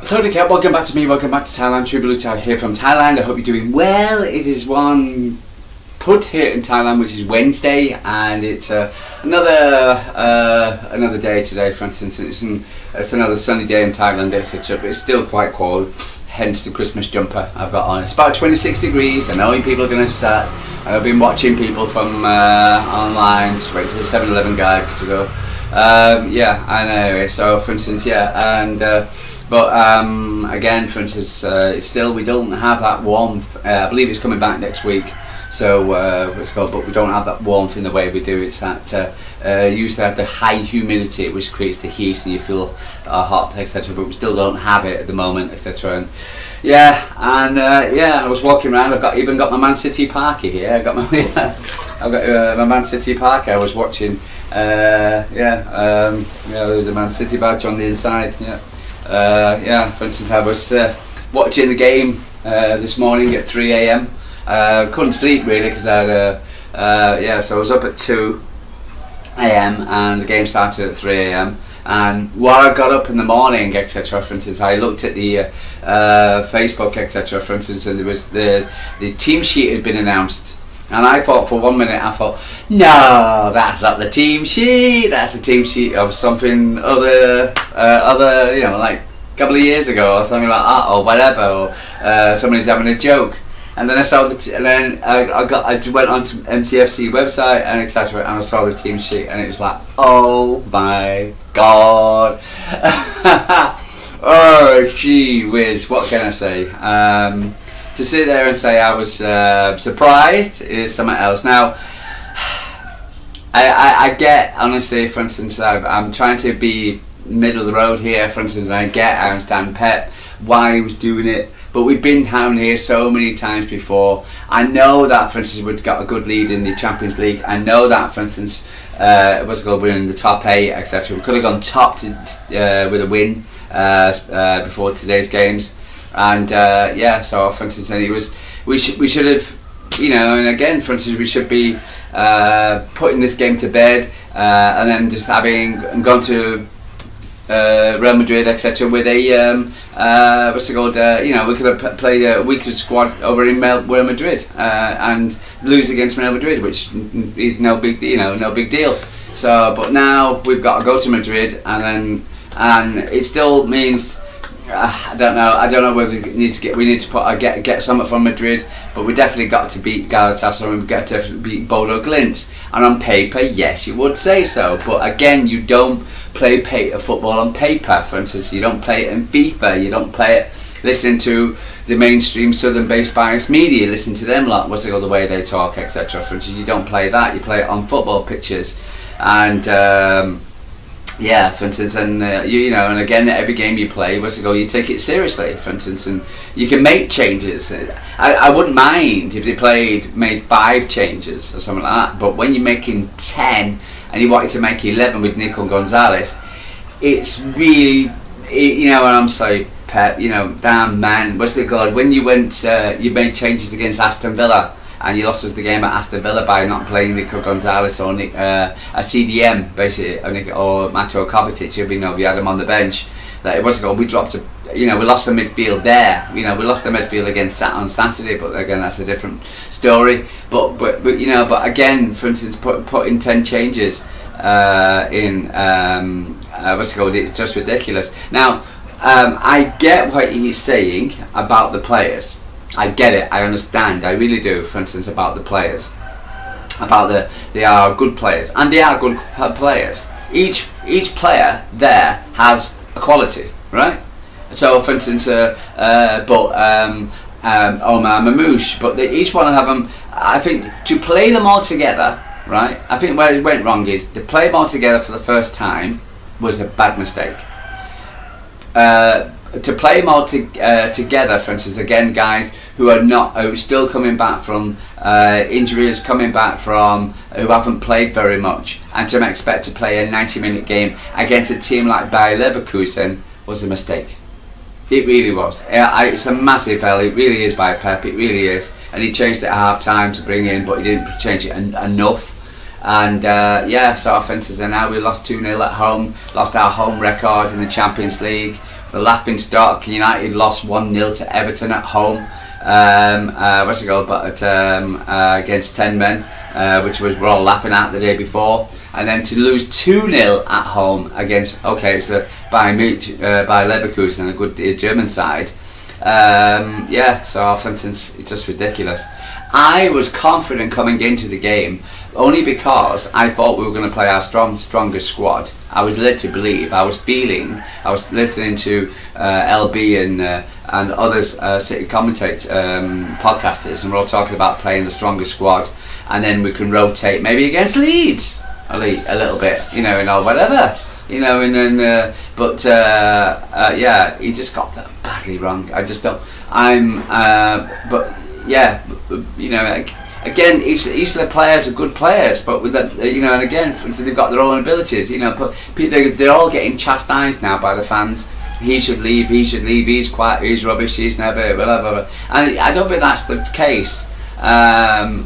Totally Cat, welcome back to me, welcome back to Thailand. True Blue Thai here from Thailand. I hope you're doing well. It is one put here in Thailand, which is Wednesday, and it's another day today. For instance, it's another sunny day in Thailand, etc. But it's still quite cold. Hence the Christmas jumper I've got on. It's about 26 degrees. I know people are going to start. I've been watching people from online. Just wait for the 7-Eleven guy to go. Yeah, I know. So, for instance, yeah, and again, for instance, it's still we don't have that warmth. I believe it's coming back next week. So it's called, but we don't have that warmth in the way we do. It's that you used to have the high humidity, which creates the heat, and you feel hot, etc. But we still don't have it at the moment, etc. And I was walking around. I've even got my Man City parka here. I've got my my Man City parka. I was watching. The Man City badge on the inside. For instance, I was watching the game this morning at 3 a.m. Couldn't sleep really because I had so I was up at 2 a.m. and the game started at 3 a.m. and while I got up in the morning, etc., for instance, I looked at the Facebook, etc., for instance, and there was the team sheet had been announced. And I thought for 1 minute, no, that's not the team sheet. That's a team sheet of something other, like a couple of years ago or something like that, or whatever. Or somebody's having a joke. And then I saw I went on to MTFC website and etc. And I saw the team sheet, and it was like, oh my god. Oh gee whiz, what can I say? To sit there and say I was surprised is something else. Now, I get, honestly, for instance, I'm trying to be middle of the road here, for instance, and I understand Pep, why he was doing it, but we've been down here so many times before. I know that, for instance, we've got a good lead in the Champions League. I know that, for instance, we're in the top 8, etc. We could have gone top with a win before today's games. And so for instance, we should have, and again, for instance, we should be putting this game to bed and then just having gone to Real Madrid, etc. with a we could have played a weaker squad over in Real Madrid and lose against Real Madrid, which is no big deal. So, but now we've got to go to Madrid, and it still means. I don't know whether we need to get something from Madrid, but we definitely got to beat Galatasaray and we got to beat Bodo Glimt. And on paper, yes, you would say so, but again, you don't play football on paper. For instance, you don't play it in FIFA, you don't play it listening to the mainstream southern-based biased media, listen to them lot, the way they talk, etc. For instance, you don't play that, you play it on football pitches. And for instance, and and again, every game you play, you take it seriously, for instance, and you can make changes. I wouldn't mind if they made 5 changes or something like that, but when you're making 10 and you wanted to make 11 with Nico Gonzalez, it's really, and I'm sorry, Pep, damn man, when you went, you made changes against Aston Villa, and you lost us the game at Aston Villa by not playing Nico Gonzalez or a CDM, basically, or Matteo Kovacic. We had him on the bench. That it wasn't. We dropped. We lost the midfield there. We lost the midfield on Saturday, but again, that's a different story. But again, for instance, putting 10 changes in it's just ridiculous. Now, I get what he's saying about the players. I get it, I understand, I really do, for instance, about the players. They are good players, and they are good players. Each player there has a quality, right? So, for instance, Omar Mamouche, but each one of them, I think, to play them all together, right? I think where it went wrong is to play them all together for the first time was a bad mistake. To play them all together, for instance, again, guys who are still coming back from injuries, who haven't played very much, and to expect to play a 90-minute game against a team like Bayern Leverkusen was a mistake. It really was. It's a massive L. It really is by Pep. It really is. And he changed it at half time to bring in, but he didn't change it enough. And so for instance, now we lost 2-0 at home, lost our home record in the Champions League. The laughing stock, United lost 1-0 to Everton at home. Against 10 men, which was we're all laughing at the day before. And then to lose 2-0 at home against, it's Bayern Leverkusen, a good German side. So for instance, it's just ridiculous. I was confident coming into the game only because I thought we were going to play our strongest squad. I was led to believe. I was listening to LB and others City commentate podcasters, and we're all talking about playing the strongest squad, and then we can rotate maybe against Leeds a little bit, whatever. He just got that badly wrong. I just don't. Again, each of the players are good players, but with that, and again, they've got their own abilities, But they're all getting chastised now by the fans. He should leave. He's quiet. He's rubbish. He's never. Blah, blah, blah. And I don't think that's the case. But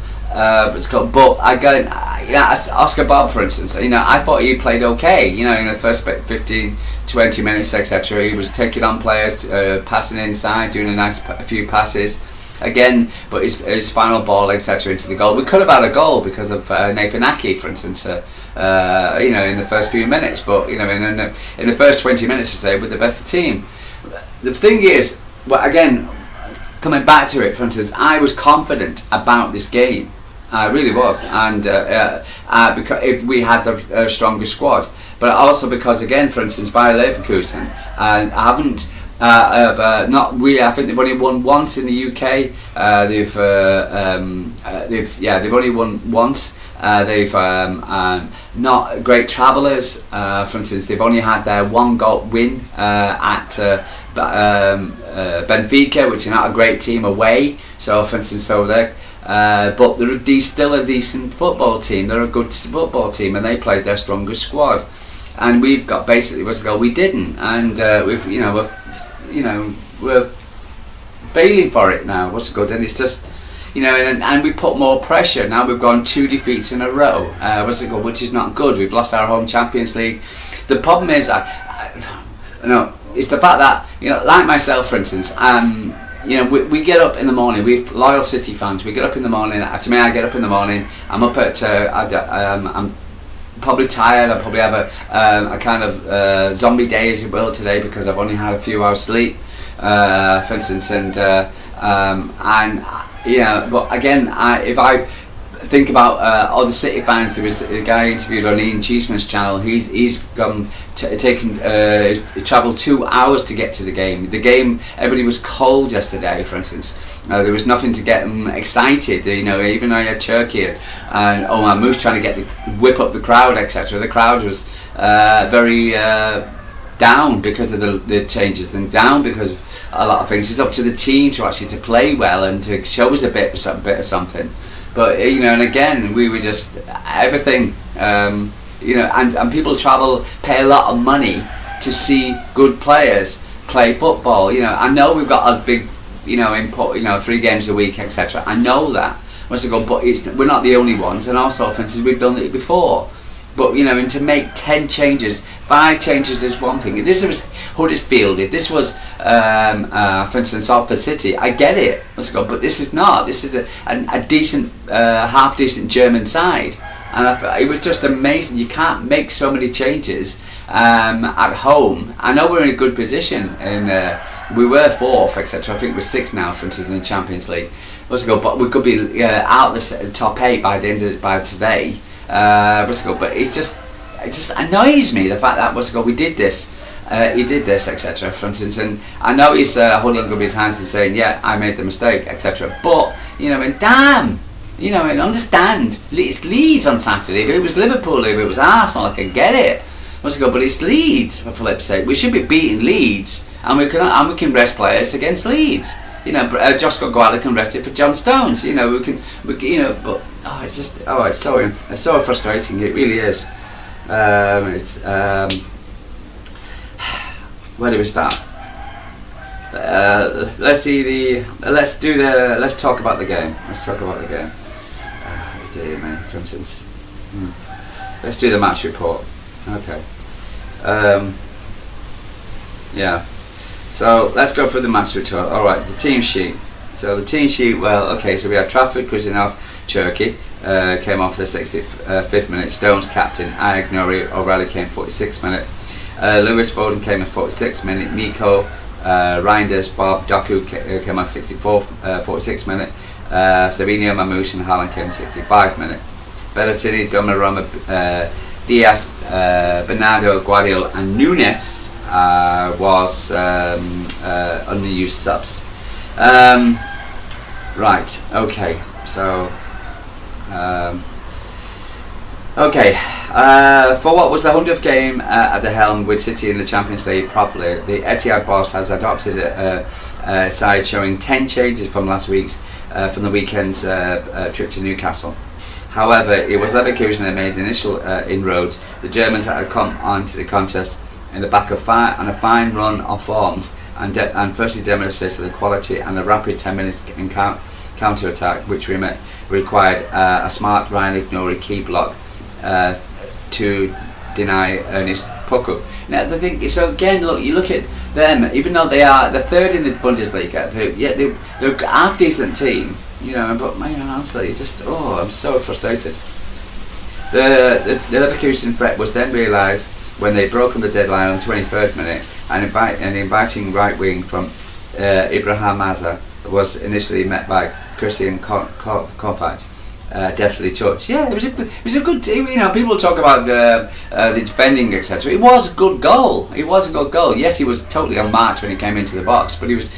again, Oscar Bob, for instance, I thought he played okay. In the first 15-20 minutes, etc. He was taking on players, passing inside, doing a few passes. Again, but his final ball, etc., into the goal. We could have had a goal because of Nathan Ake, for instance. In the first few minutes, but in the first 20 minutes, to say, with the better team. The thing is, again, coming back to it, for instance, I was confident about this game. I really was, and because if we had the strongest squad, but also because, again, for instance, Bayern Leverkusen, I think they've only won once in the UK. They've only won once. They've not great travellers. For instance, they've only had their 1-goal win at Benfica, which are not a great team away. So, for instance, but they're still a decent football team. They're a good football team, and they played their strongest squad. And we've got basically we didn't, and we're failing for it now. And it's just, and we put more pressure. Now we've gone 2 defeats in a row, which is not good. We've lost our home Champions League. The problem is, it's the fact that, like myself, for instance, we get up in the morning. We're loyal City fans. We get up in the morning. To me, I get up in the morning. I'm up at. I'm probably tired. I probably have a kind of zombie day, as it will, today, because I've only had a few hours sleep, for instance, But again, if I think about other City fans, there was a guy interviewed on Ian Cheeseman's channel. He's travelled 2 hours to get to the game. The game, everybody was cold yesterday, for instance. There was nothing to get them excited. Even though I had Turkey and Omar Moose trying to whip up the crowd, etc. The crowd was very down because of the changes, and down because of a lot of things. It's up to the team to play well and to show us a bit of something. But and again, we were just everything. And people pay a lot of money to see good players play football. I know we've got a big, input. 3 games a week, etc. I know that. But we're not the only ones. And also, for instance, we've done it before. But and to make 10 changes, 5 changes is one thing. If this was Huddersfield, if this was, for instance, Salford City, I get it. But this is not. This is a decent, half decent German side, and it was just amazing. You can't make so many changes at home. I know we're in a good position, and we were 4th, etc. I think we're 6th now, for instance, in the Champions League. But we could be out the top 8 by today. But it just annoys me, the fact that we did this, he did this, etc. For instance, and I know he's holding up his hands and saying, "Yeah, I made the mistake," etc. But and damn, and understand, it's Leeds on Saturday. If it was Liverpool, if it was Arsenal, I can get it. But it's Leeds, for flip's sake. We should be beating Leeds, and we can rest players against Leeds. Joshua Guala can rest it for John Stones. But it's so frustrating. It really is. Where do we start? Let's talk about the game. Dear me, for instance, Let's do the match report. Okay. Yeah. So let's go through the match report. All right. The team sheet. So the team sheet. Well, okay. So we had Trafford, Kuzinov, Cherki. Came off the 65th minute. Stones captain. Ignori O'Reilly came 46th minute. Lewis Foden came at 46th minute. Nico, Reinders, Bob, Doku came at 46th minute. Savinho, Mamouche and Haaland came at 65th minute. Bellatini, Donnarumma, Diaz, Bernardo, Guardiola and Nunes was unused subs. Right, okay, so for what was the 100th game at the helm with City in the Champions League properly, the Etihad boss has adopted a side showing 10 changes from last week's from the weekend's trip to Newcastle. However, it was Leverkusen that made initial inroads. The Germans had come onto the contest in the back of on a fine run of forms and firstly demonstrated the quality and the rapid 10-minute counter-attack which required a smart Ryan Ignori key block to deny Ernest Poku. Now the thing, so again, look, you look at them, even though they're third in the Bundesliga, they're a half decent team, you know. But man, honestly, I'm so frustrated. The Leverkusen threat was then realised when they broke on the deadline on the 23rd minute, and an inviting right wing from Ibrahim Maza was initially met by Christian Kovac. Definitely touched. Yeah, it was a good team. You know, people talk about the defending, etc. It was a good goal. It was a good goal. Yes, he was totally unmarked when he came into the box, but it was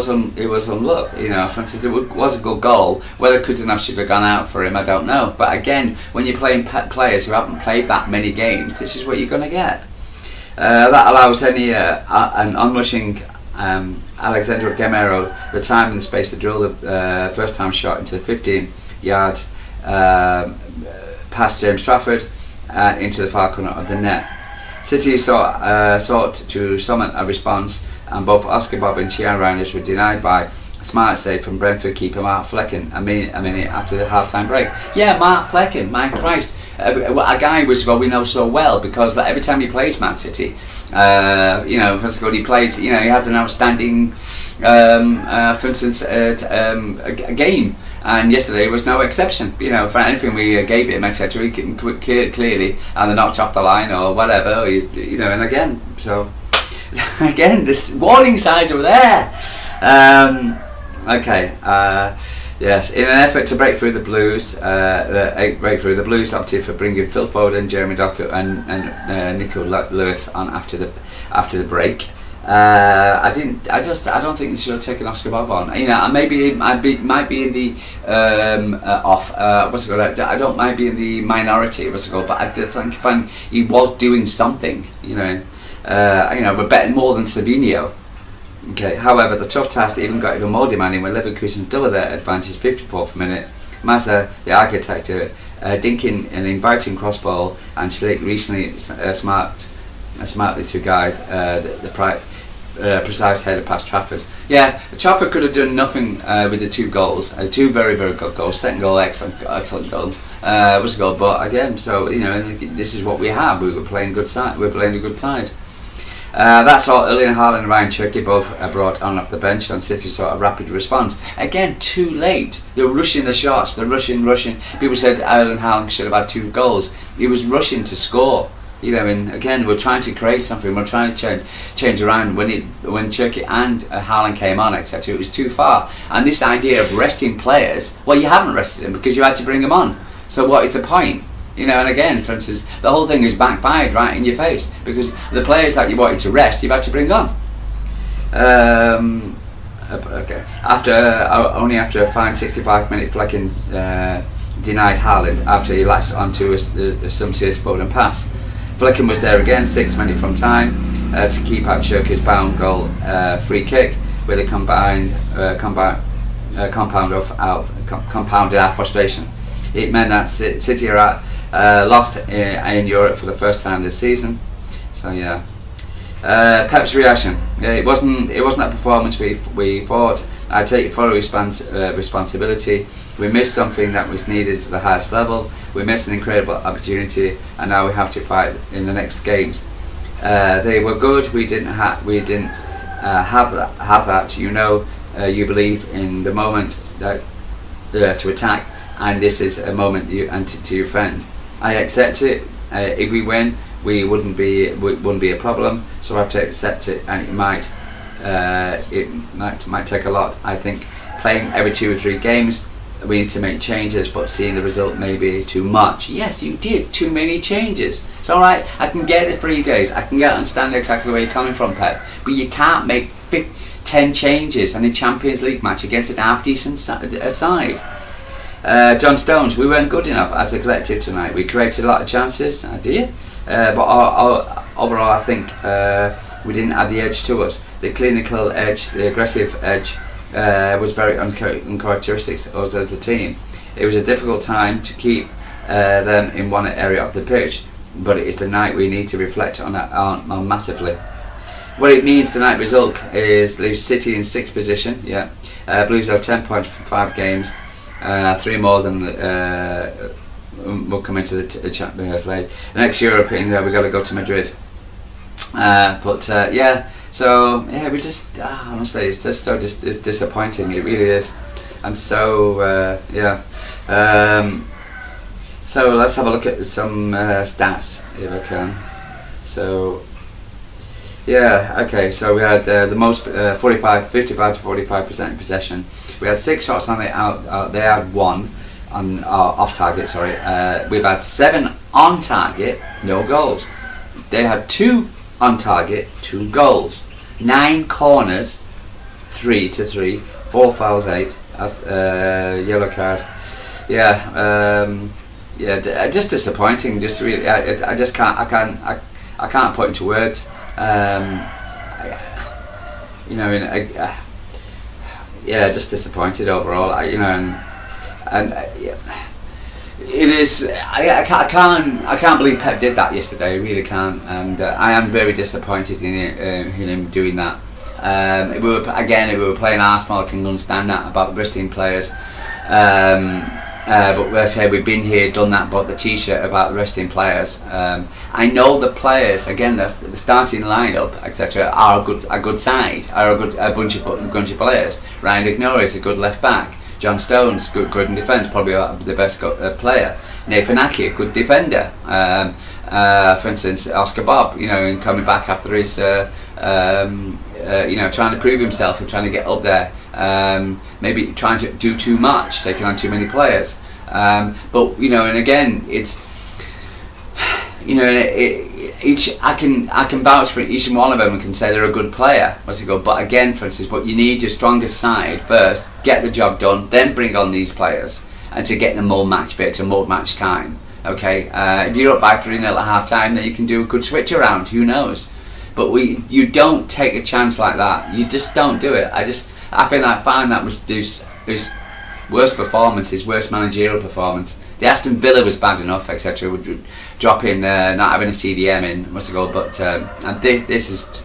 on look. You know, for instance, it was a good goal. Whether Kuzinov should have gone out for him, I don't know. But again, when you're playing players who haven't played that many games, this is what you're going to get. That allows any an onrushing Alexandro Gamero the time and the space to drill the first time shot into the 15 yards past James Trafford into the far corner of the net. City sought to summon a response, and both Oscar Bob and Chian Reinders were denied by a smart save from Brentford keeper Mark Flecken a minute after the half-time break. Yeah, Mark Flecken, my Christ. A guy we know so well, because every time he plays Man City, you know, first of all, he plays, you know, he has an outstanding, for instance, a game, and yesterday was no exception. You know, for anything we gave him, etc., he can clearly either knocked off the line or whatever, you know, and again, so again, this warning signs are there. Yes, in an effort to break through the Blues, the Blues opted for bringing Phil Foden, Jeremy Doku, and Nico Lewis on after the break. I don't think they should have taken Oscar Bob on. You know, might be in the off. What's it called? I don't might be in the minority. What's it called? But I think he was doing something. You know, but better more than Savinho. Okay. However, the tough task even got even more demanding when Leverkusen doubled their advantage 54th minute. Mazza, the architect, dinking an inviting cross ball, and Schlick recently smartly to guide the precise header past Trafford. Yeah, Trafford could have done nothing with the two goals. Two very, very good goals. Second goal, excellent goal. Was a goal, but again, so you know, this is what we have. We're playing a good side. That's all. Erling Haaland and Ryan Cherki both brought on off the bench, and City saw a rapid response. Again, too late. They're rushing the shots. They're rushing. People said Erling Haaland should have had 2 goals. He was rushing to score. You know, and again, we're trying to create something. We're trying to change around. When Cherki and Haaland came on, etc., it was too far. And this idea of resting players, well, you haven't rested them because you had to bring them on. So what is the point? You know, and again, for instance, the whole thing is backfired right in your face, because the players that you wanted to rest, you've had to bring on. Okay. Only after a fine 65-minute Flecken denied Haaland after he latched onto some serious Foden pass. Flecken was there again 6 minutes from time to keep out Cherki's bound goal free kick with a compounded our frustration. It meant that City are lost in Europe for the first time this season. So yeah, Peps' reaction. It wasn't a performance we thought. I take full responsibility. We missed something that was needed to the highest level. We missed an incredible opportunity, and now we have to fight in the next games. They were good. We didn't have that. You believe in the moment that to attack, and this is a moment to your friend. I accept it. If we win, we wouldn't be a problem. So I have to accept it, and it might take a lot. I think playing every 2 or 3 games, we need to make changes, but seeing the result may be too much. Yes, you did too many changes. It's all right. I can get the 3 days. I can understand exactly where you're coming from, Pep. But you can't make 10 changes in a Champions League match against an half-decent side. John Stones, we weren't good enough as a collective tonight. We created a lot of chances, but overall I think we didn't add the edge to us. The clinical edge, the aggressive edge was very uncharacteristic of us as a team. It was a difficult time to keep them in one area of the pitch, but it is the night we need to reflect on that on massively. What it means tonight result is leaves City in 6th position. Blues have 10.5 games, 3 more than will come into the Champions League. Next European, we've got to go to Madrid. We just honestly, it's just so disappointing. It really is. I'm so So let's have a look at some stats if I can. So. So we had the most 55 to 45% possession. We had 6 shots on it out. They had 1 on off target. We've had 7 on target, no goals. They had 2 on target, 2 goals. 9 corners, 3 to 3. 4 fouls, 8. Yellow card. Just disappointing. Just really, I just can't. I can't put into words. Just disappointed overall. It is. I can't believe Pep did that yesterday. I really can't, and I am very disappointed in him doing that. If we were playing Arsenal, I can understand that about resting players. But let's say we've been here, done that, bought the T-shirt about resting players. I know the players, again, the starting lineup, etc., are a good side, are a bunch of players. Ryan Ignore is a good left back. John Stones, good in defence, probably the best player. Nathan Aki, a good defender. For instance, Oscar Bob, in coming back after his, trying to prove himself and trying to get up there. Maybe trying to do too much, taking on too many players. And again, it's I can vouch for each and one of them and can say they're a good player. But again, for instance, you need your strongest side first, get the job done, then bring on these players, and to get them more match fit to more match time. Okay, if you're up by 3-0 at half time, then you can do a good switch around. Who knows? But you don't take a chance like that. You just don't do it. I find that was his worst performance, his worst managerial performance. The Aston Villa was bad enough, etc. Would drop in, not having a CDM in, but and this is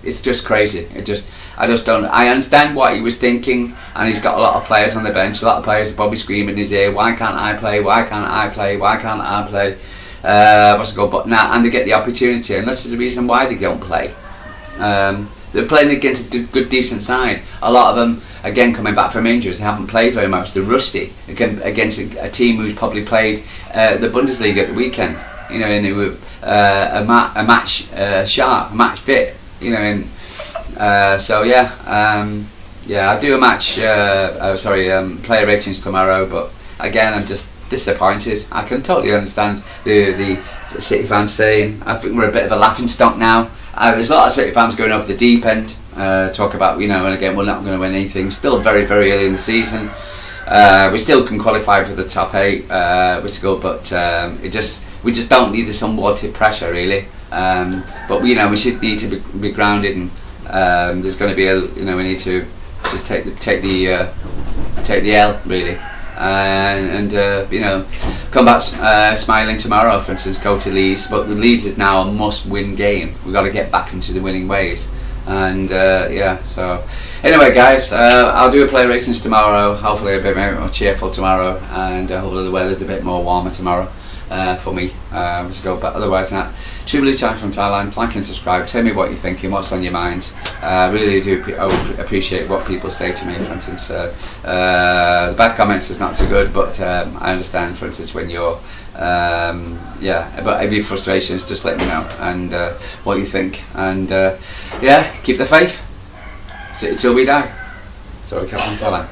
it's just crazy. I just don't. I understand what he was thinking, and he's got a lot of players on the bench. A lot of players are probably screaming in his ear, "Why can't I play? Why can't I play? Why can't I play?" But now, and they get the opportunity, and this is the reason why they don't play. They're playing against a good, decent side. A lot of them, again, coming back from injuries, they haven't played very much. They're rusty against a team who's probably played the Bundesliga at the weekend. And they were a match sharp, a match fit. I do a match. Player ratings tomorrow, but again, I'm just disappointed. I can totally understand the City fans saying, I think we're a bit of a laughing stock now. There's a lot of City fans going over the deep end, talk about, and again, we're not going to win anything. Still very, very early in the season. We still can qualify for the top 8. We just don't need this unwanted pressure, really. But we should need to be grounded, and there's going to be we need to just take the L, really. Come back smiling tomorrow, for instance, go to Leeds, but Leeds is now a must-win game. We've got to get back into the winning ways. And yeah, so anyway guys, I'll do a play races tomorrow, hopefully a bit more cheerful tomorrow, and hopefully the weather's a bit more warmer tomorrow for me to go. But otherwise than that, truly chat from Thailand. Like and subscribe, tell me what you're thinking, what's on your mind. Really do appreciate what people say to me. For instance, the bad comments is not so good, but I understand, for instance, when you're yeah, about every frustrations, just let me know, and what you think, and yeah, keep the faith till we die. So we come from Thailand.